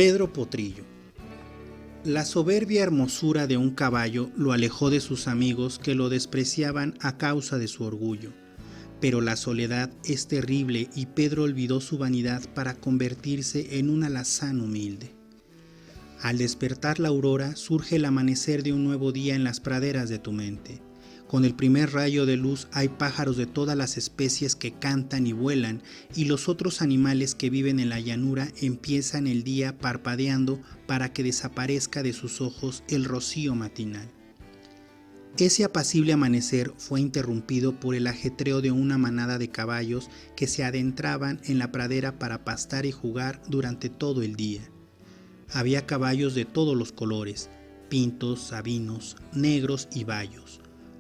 Pedro Potrillo. La soberbia hermosura de un caballo lo alejó de sus amigos que lo despreciaban a causa de su orgullo. Pero la soledad es terrible y Pedro olvidó su vanidad para convertirse en un alazán humilde. Al despertar la aurora surge el amanecer de un nuevo día en las praderas de tu mente. Con el primer rayo de luz hay pájaros de todas las especies que cantan y vuelan, y los otros animales que viven en la llanura empiezan el día parpadeando para que desaparezca de sus ojos el rocío matinal. Ese apacible amanecer fue interrumpido por el ajetreo de una manada de caballos que se adentraban en la pradera para pastar y jugar durante todo el día. Había caballos de todos los colores, pintos, sabinos, negros y bayos.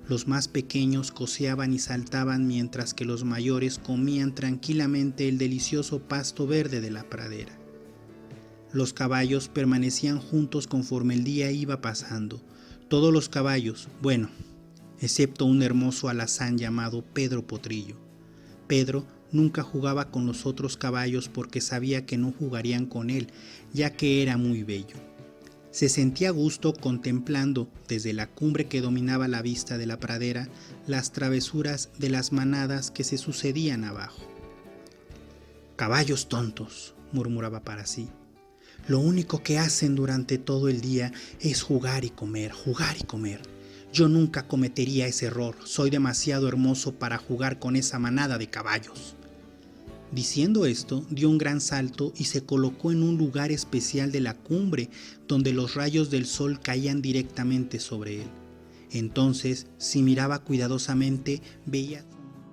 Los más pequeños coceaban y saltaban mientras que los mayores comían tranquilamente el delicioso pasto verde de la pradera. Los caballos permanecían juntos conforme el día iba pasando. Todos los caballos, bueno, excepto un hermoso alazán llamado Pedro Potrillo. Pedro nunca jugaba con los otros caballos porque sabía que no jugarían con él, ya que era muy bello. Se sentía a gusto contemplando, desde la cumbre que dominaba la vista de la pradera, las travesuras de las manadas que se sucedían abajo. «Caballos tontos», murmuraba para sí. «Lo único que hacen durante todo el día es jugar y comer, jugar y comer. Yo nunca cometería ese error, soy demasiado hermoso para jugar con esa manada de caballos». Diciendo esto, dio un gran salto y se colocó en un lugar especial de la cumbre donde los rayos del sol caían directamente sobre él. Entonces, si miraba cuidadosamente, veía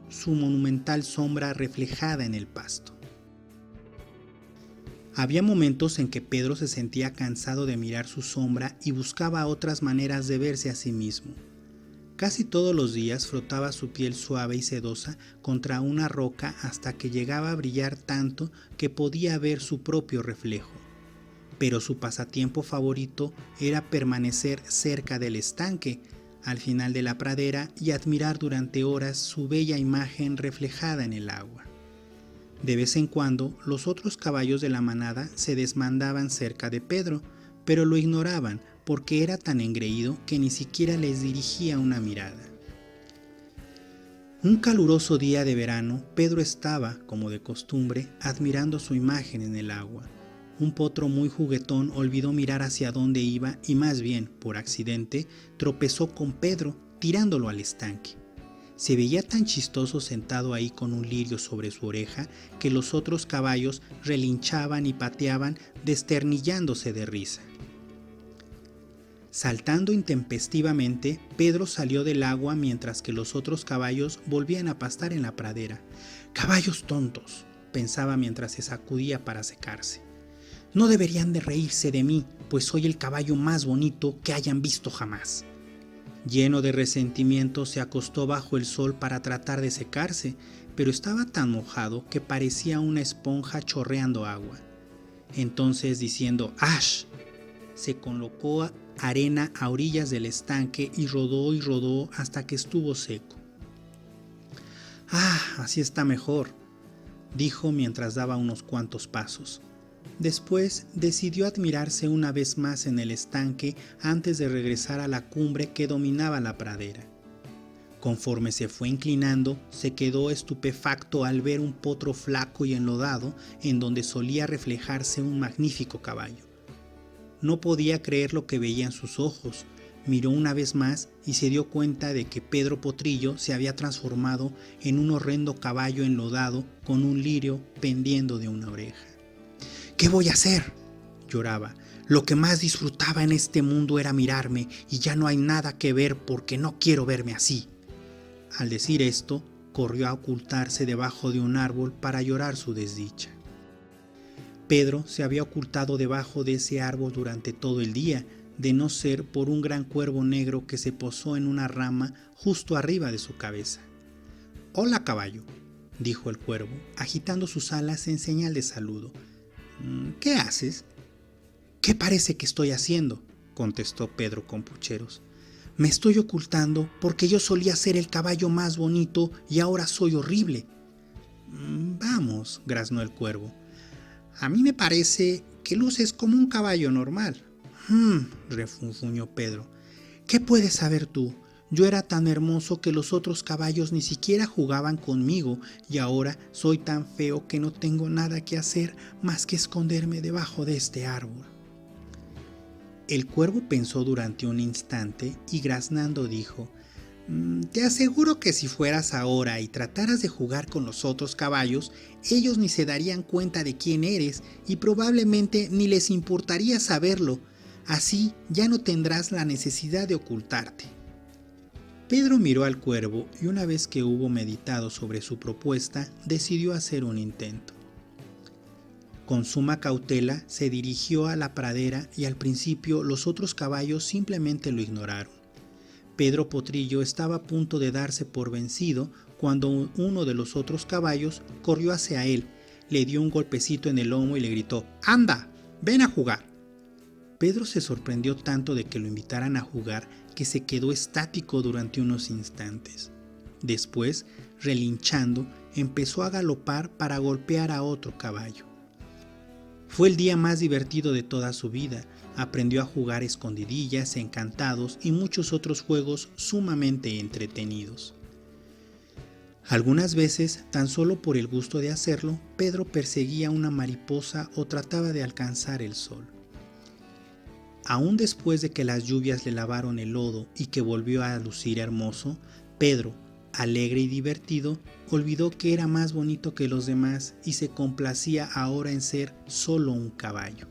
su monumental sombra reflejada en el pasto. Había momentos en que Pedro se sentía cansado de mirar su sombra y buscaba otras maneras de verse a sí mismo. Casi todos los días frotaba su piel suave y sedosa contra una roca hasta que llegaba a brillar tanto que podía ver su propio reflejo. Pero su pasatiempo favorito era permanecer cerca del estanque, al final de la pradera, y admirar durante horas su bella imagen reflejada en el agua. De vez en cuando, los otros caballos de la manada se desmandaban cerca de Pedro, pero lo ignoraban porque era tan engreído que ni siquiera les dirigía una mirada. Un caluroso día de verano, Pedro estaba, como de costumbre, admirando su imagen en el agua. Un potro muy juguetón olvidó mirar hacia dónde iba y más bien, por accidente, tropezó con Pedro, tirándolo al estanque. Se veía tan chistoso sentado ahí con un lirio sobre su oreja que los otros caballos relinchaban y pateaban, desternillándose de risa. Saltando intempestivamente, Pedro salió del agua mientras que los otros caballos volvían a pastar en la pradera. «Caballos tontos», pensaba mientras se sacudía para secarse. «No deberían de reírse de mí, pues soy el caballo más bonito que hayan visto jamás». Lleno de resentimiento, se acostó bajo el sol para tratar de secarse, pero estaba tan mojado que parecía una esponja chorreando agua. Entonces, diciendo «¡Ash!», se colocó arena a orillas del estanque y rodó hasta que estuvo seco. «Ah, así está mejor», dijo mientras daba unos cuantos pasos. Después decidió admirarse una vez más en el estanque antes de regresar a la cumbre que dominaba la pradera. Conforme se fue inclinando, se quedó estupefacto al ver un potro flaco y enlodado en donde solía reflejarse un magnífico caballo. No podía creer lo que veía en sus ojos. Miró una vez más y se dio cuenta de que Pedro Potrillo se había transformado en un horrendo caballo enlodado con un lirio pendiendo de una oreja. «¿Qué voy a hacer?», lloraba. «Lo que más disfrutaba en este mundo era mirarme y ya no hay nada que ver porque no quiero verme así». Al decir esto, corrió a ocultarse debajo de un árbol para llorar su desdicha. Pedro se había ocultado debajo de ese árbol durante todo el día, de no ser por un gran cuervo negro que se posó en una rama justo arriba de su cabeza. «Hola, caballo», dijo el cuervo, agitando sus alas en señal de saludo. «¿Qué haces?». «¿Qué parece que estoy haciendo?», contestó Pedro con pucheros. «Me estoy ocultando porque yo solía ser el caballo más bonito y ahora soy horrible». «Vamos», graznó el cuervo. «A mí me parece que luces como un caballo normal. Refunfuñó Pedro. ¿Qué puedes saber tú? Yo era tan hermoso que los otros caballos ni siquiera jugaban conmigo y ahora soy tan feo que no tengo nada que hacer más que esconderme debajo de este árbol. El cuervo pensó durante un instante y graznando dijo: te aseguro que si fueras ahora y trataras de jugar con los otros caballos, ellos ni se darían cuenta de quién eres y probablemente ni les importaría saberlo. Así ya no tendrás la necesidad de ocultarte. Pedro miró al cuervo y una vez que hubo meditado sobre su propuesta, decidió hacer un intento. Con suma cautela se dirigió a la pradera y al principio los otros caballos simplemente lo ignoraron. Pedro Potrillo estaba a punto de darse por vencido cuando uno de los otros caballos corrió hacia él, le dio un golpecito en el lomo y le gritó: ¡Anda! ¡Ven a jugar! Pedro se sorprendió tanto de que lo invitaran a jugar que se quedó estático durante unos instantes. Después, relinchando, empezó a galopar para golpear a otro caballo. Fue el día más divertido de toda su vida. Aprendió a jugar escondidillas, encantados y muchos otros juegos sumamente entretenidos. Algunas veces, tan solo por el gusto de hacerlo, Pedro perseguía una mariposa o trataba de alcanzar el sol. Aún después de que las lluvias le lavaron el lodo y que volvió a lucir hermoso, Pedro, alegre y divertido, olvidó que era más bonito que los demás y se complacía ahora en ser solo un caballo.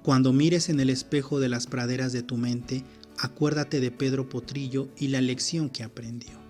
Cuando mires en el espejo de las praderas de tu mente, acuérdate de Pedro Potrillo y la lección que aprendió.